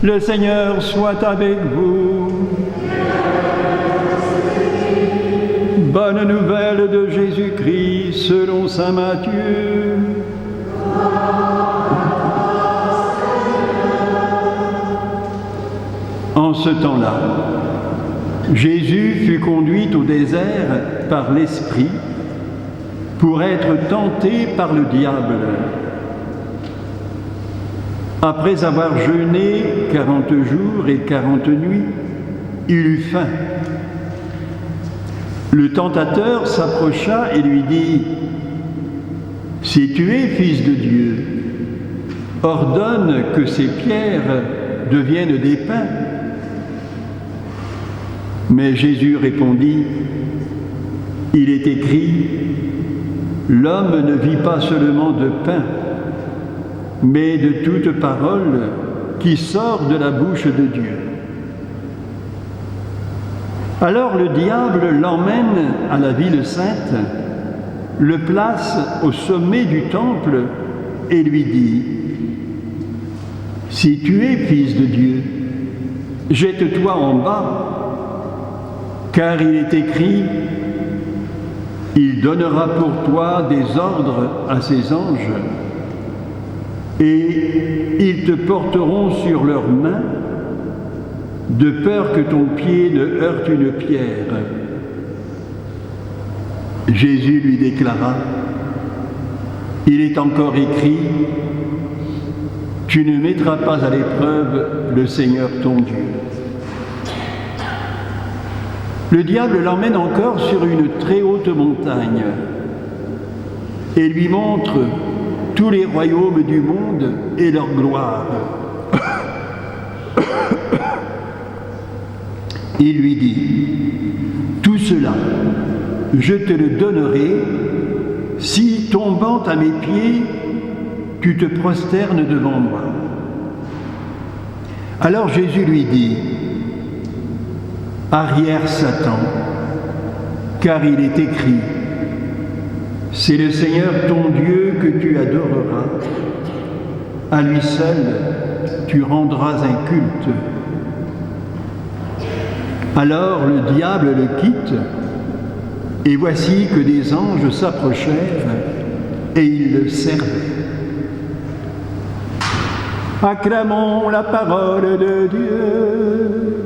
Le Seigneur soit avec vous. Bonne nouvelle de Jésus-Christ selon saint Matthieu. En ce temps-là, Jésus fut conduit au désert par l'Esprit pour être tenté par le diable. Après avoir jeûné 40 jours et 40 nuits, il eut faim. Le tentateur s'approcha et lui dit : « Si tu es fils de Dieu, ordonne que ces pierres deviennent des pains. » Mais Jésus répondit : « Il est écrit, l'homme ne vit pas seulement de pain, mais de toute parole qui sort de la bouche de Dieu. » Alors le diable l'emmène à la ville sainte, le place au sommet du temple et lui dit : « Si tu es fils de Dieu, jette-toi en bas, car il est écrit, il donnera pour toi des ordres à ses anges, et ils te porteront sur leurs mains, de peur que ton pied ne heurte une pierre. » Jésus lui déclara : « Il est encore écrit, tu ne mettras pas à l'épreuve le Seigneur ton Dieu. » Le diable l'emmène encore sur une très haute montagne et lui montre tous les royaumes du monde et leur gloire. Il lui dit : « Tout cela, je te le donnerai si, tombant à mes pieds, tu te prosternes devant moi. » Alors Jésus lui dit : « Arrière Satan, car il est écrit, c'est le Seigneur ton Dieu que tu adoreras, à lui seul tu rendras un culte. » Alors le diable le quitte, et voici que des anges s'approchèrent et ils le servaient. Acclamons la parole de Dieu.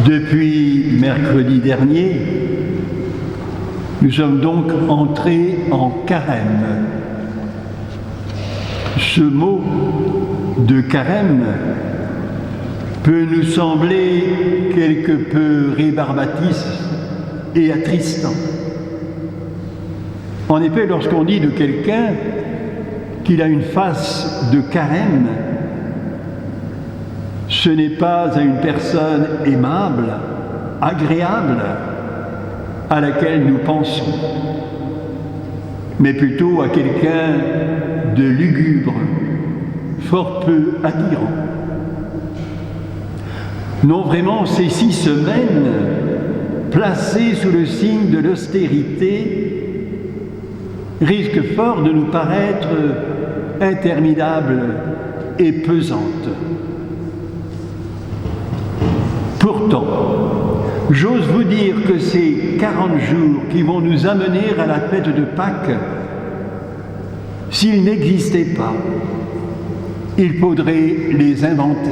Depuis mercredi dernier, nous sommes donc entrés en carême. Ce mot de carême peut nous sembler quelque peu rébarbatif et attristant. En effet, lorsqu'on dit de quelqu'un qu'il a une face de carême, ce n'est pas à une personne aimable, agréable, à laquelle nous pensons, mais plutôt à quelqu'un de lugubre, fort peu attirant. Non, vraiment, ces 6 semaines, placées sous le signe de l'austérité, risquent fort de nous paraître interminables et pesantes. Pourtant, j'ose vous dire que ces 40 jours qui vont nous amener à la fête de Pâques, s'ils n'existaient pas, il faudrait les inventer.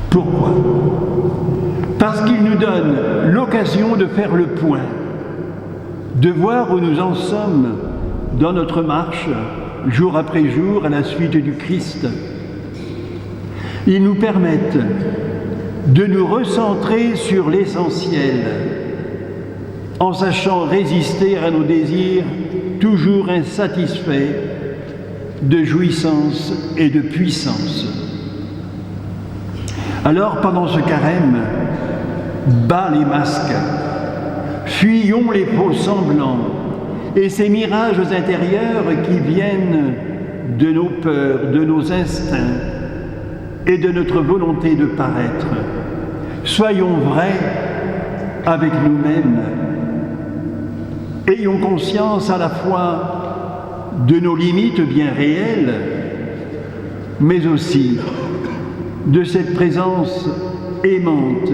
Pourquoi ? Parce qu'ils nous donnent l'occasion de faire le point, de voir où nous en sommes dans notre marche, jour après jour, à la suite du Christ. Ils nous permettent de nous recentrer sur l'essentiel, en sachant résister à nos désirs toujours insatisfaits de jouissance et de puissance. Alors, pendant ce carême, bas les masques, fuyons les faux semblants et ces mirages intérieurs qui viennent de nos peurs, de nos instincts, et de notre volonté de paraître. Soyons vrais avec nous-mêmes. Ayons conscience à la fois de nos limites bien réelles, mais aussi de cette présence aimante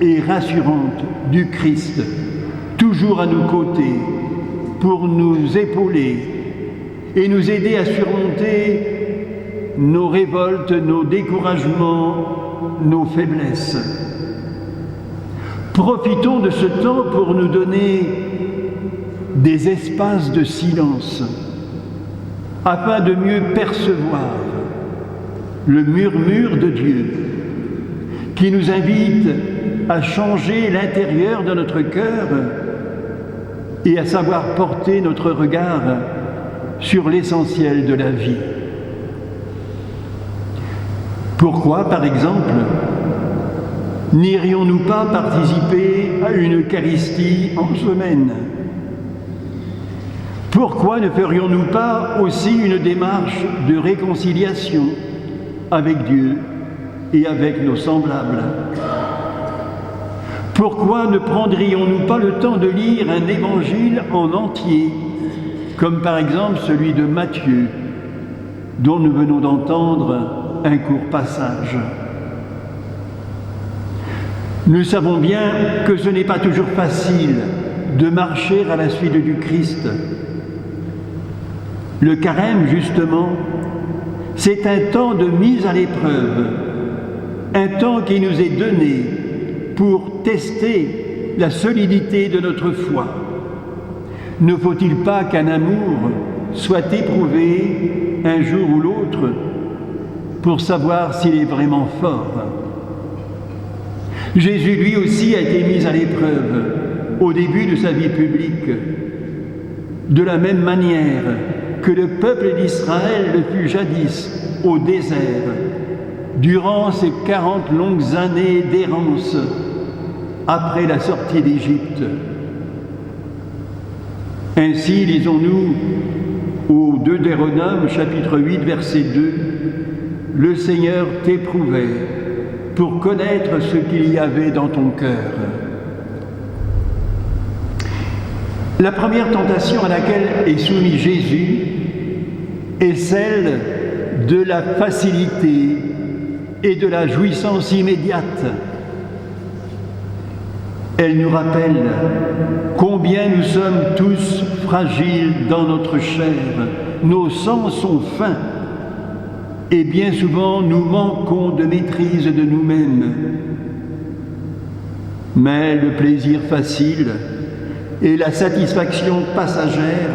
et rassurante du Christ, toujours à nos côtés, pour nous épauler et nous aider à surmonter nos révoltes, nos découragements, nos faiblesses. Profitons de ce temps pour nous donner des espaces de silence, afin de mieux percevoir le murmure de Dieu, qui nous invite à changer l'intérieur de notre cœur et à savoir porter notre regard sur l'essentiel de la vie. Pourquoi, par exemple, n'irions-nous pas participer à une Eucharistie en semaine? Pourquoi ne ferions-nous pas aussi une démarche de réconciliation avec Dieu et avec nos semblables? Pourquoi ne prendrions-nous pas le temps de lire un évangile en entier, comme par exemple celui de Matthieu, dont nous venons d'entendre un court passage? Nous savons bien que ce n'est pas toujours facile de marcher à la suite du Christ. Le carême, justement, c'est un temps de mise à l'épreuve, un temps qui nous est donné pour tester la solidité de notre foi. Ne faut-il pas qu'un amour soit éprouvé un jour ou l'autre pour savoir s'il est vraiment fort? Jésus, lui aussi, a été mis à l'épreuve au début de sa vie publique, de la même manière que le peuple d'Israël le fut jadis au désert, durant ces 40 longues années d'errance après la sortie d'Égypte. Ainsi, lisons-nous au Deutéronome, chapitre 8, verset 2, « Le Seigneur t'éprouvait pour connaître ce qu'il y avait dans ton cœur. » La première tentation à laquelle est soumis Jésus est celle de la facilité et de la jouissance immédiate. Elle nous rappelle combien nous sommes tous fragiles dans notre chair. Nos sens sont fins et bien souvent nous manquons de maîtrise de nous-mêmes. Mais le plaisir facile et la satisfaction passagère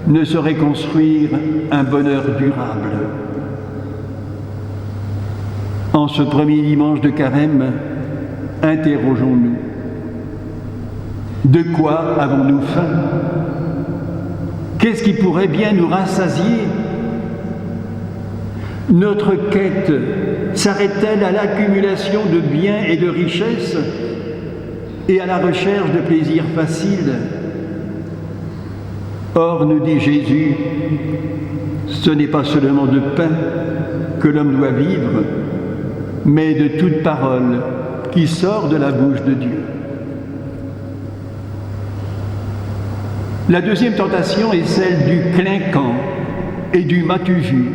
ne sauraient construire un bonheur durable. En ce premier dimanche de carême, interrogeons-nous. De quoi avons-nous faim? Qu'est-ce qui pourrait bien nous rassasier? Notre quête s'arrête-t-elle à l'accumulation de biens et de richesses et à la recherche de plaisirs faciles? Or, nous dit Jésus, ce n'est pas seulement de pain que l'homme doit vivre, mais de toute parole qui sort de la bouche de Dieu. La deuxième tentation est celle du clinquant et du m'as-tu vu.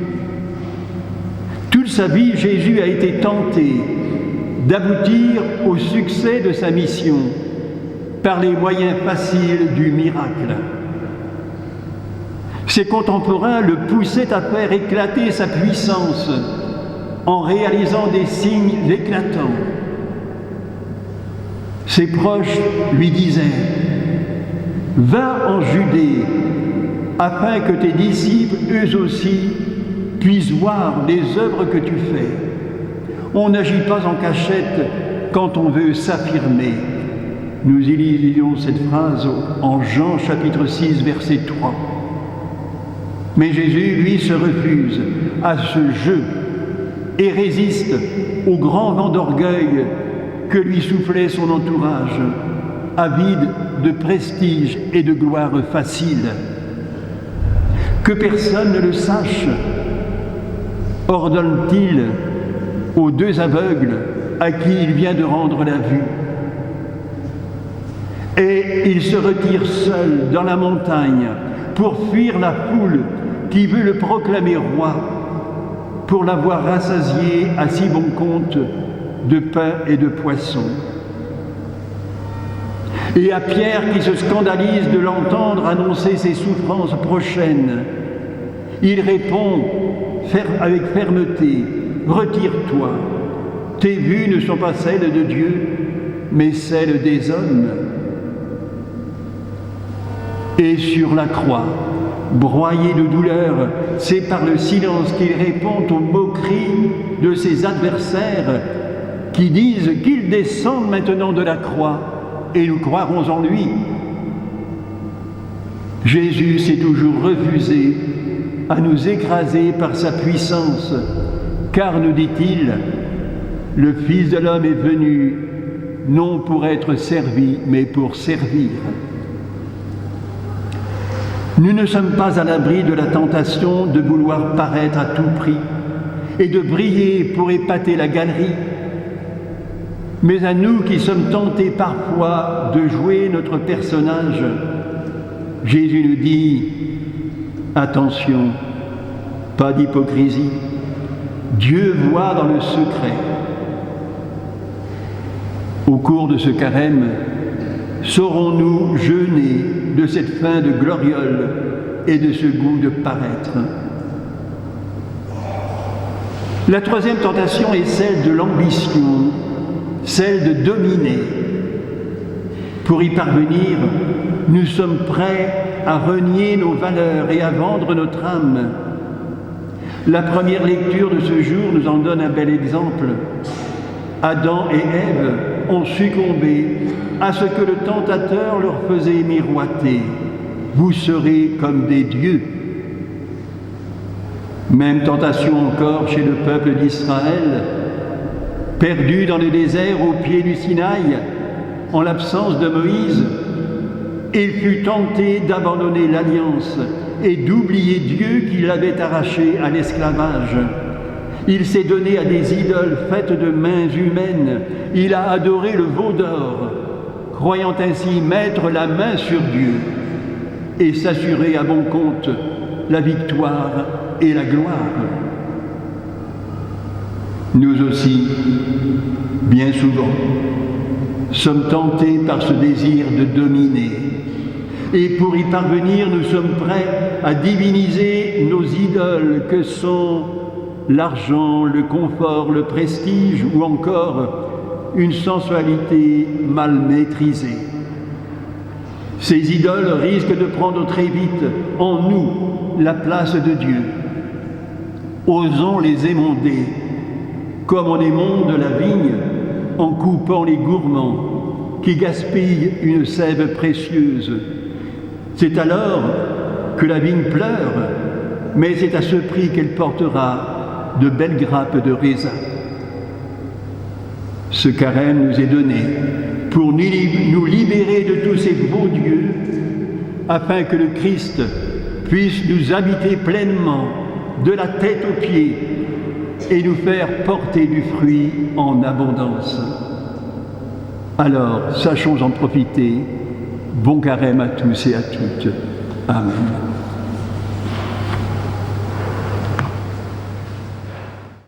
Toute sa vie, Jésus a été tenté d'aboutir au succès de sa mission par les moyens faciles du miracle. Ses contemporains le poussaient à faire éclater sa puissance en réalisant des signes éclatants. Ses proches lui disaient « Va en Judée, afin que tes disciples, eux aussi, puissent voir les œuvres que tu fais. On n'agit pas en cachette quand on veut s'affirmer. » Nous y lisons cette phrase en Jean chapitre 6, verset 3. Mais Jésus, lui, se refuse à ce jeu et résiste au grand vent d'orgueil que lui soufflait son entourage, avide de prestige et de gloire facile. Que personne ne le sache, ordonne-t-il aux 2 aveugles à qui il vient de rendre la vue. Et il se retire seul dans la montagne pour fuir la foule qui veut le proclamer roi, pour l'avoir rassasié à si bon compte de pain et de poisson. Et à Pierre qui se scandalise de l'entendre annoncer ses souffrances prochaines, il répond avec fermeté, « Retire-toi, tes vues ne sont pas celles de Dieu, mais celles des hommes. » Et sur la croix, broyé de douleur, c'est par le silence qu'il répond aux moqueries de ses adversaires qui disent qu'il descende maintenant de la croix et nous croirons en lui. Jésus s'est toujours refusé à nous écraser par sa puissance, car, nous dit-il, le Fils de l'homme est venu non pour être servi, mais pour servir. Nous ne sommes pas à l'abri de la tentation de vouloir paraître à tout prix et de briller pour épater la galerie. Mais à nous qui sommes tentés parfois de jouer notre personnage, Jésus nous dit « Attention, pas d'hypocrisie, Dieu voit dans le secret. » Au cours de ce carême, saurons-nous jeûner de cette faim de gloriole et de ce goût de paraître. La 3e tentation est celle de l'ambition, celle de dominer. Pour y parvenir, nous sommes prêts à renier nos valeurs et à vendre notre âme. La première lecture de ce jour nous en donne un bel exemple. Adam et Ève ont succombé à ce que le tentateur leur faisait miroiter. Vous serez comme des dieux. Même tentation encore chez le peuple d'Israël, perdu dans le désert au pied du Sinaï, en l'absence de Moïse. Il fut tenté d'abandonner l'alliance et d'oublier Dieu qui l'avait arraché à l'esclavage. Il s'est donné à des idoles faites de mains humaines. Il a adoré le veau d'or, croyant ainsi mettre la main sur Dieu et s'assurer à bon compte la victoire et la gloire. Nous aussi, bien souvent, sommes tentés par ce désir de dominer. Et pour y parvenir, nous sommes prêts à diviniser nos idoles que sont l'argent, le confort, le prestige ou encore une sensualité mal maîtrisée. Ces idoles risquent de prendre très vite en nous la place de Dieu. Osons les émonder, comme on émonde la vigne en coupant les gourmands qui gaspillent une sève précieuse. C'est alors que la vigne pleure, mais c'est à ce prix qu'elle portera de belles grappes de raisin. Ce carême nous est donné pour nous libérer de tous ces beaux dieux, afin que le Christ puisse nous habiter pleinement, de la tête aux pieds, et nous faire porter du fruit en abondance. Alors, sachons en profiter. Bon carême à tous et à toutes. Amen.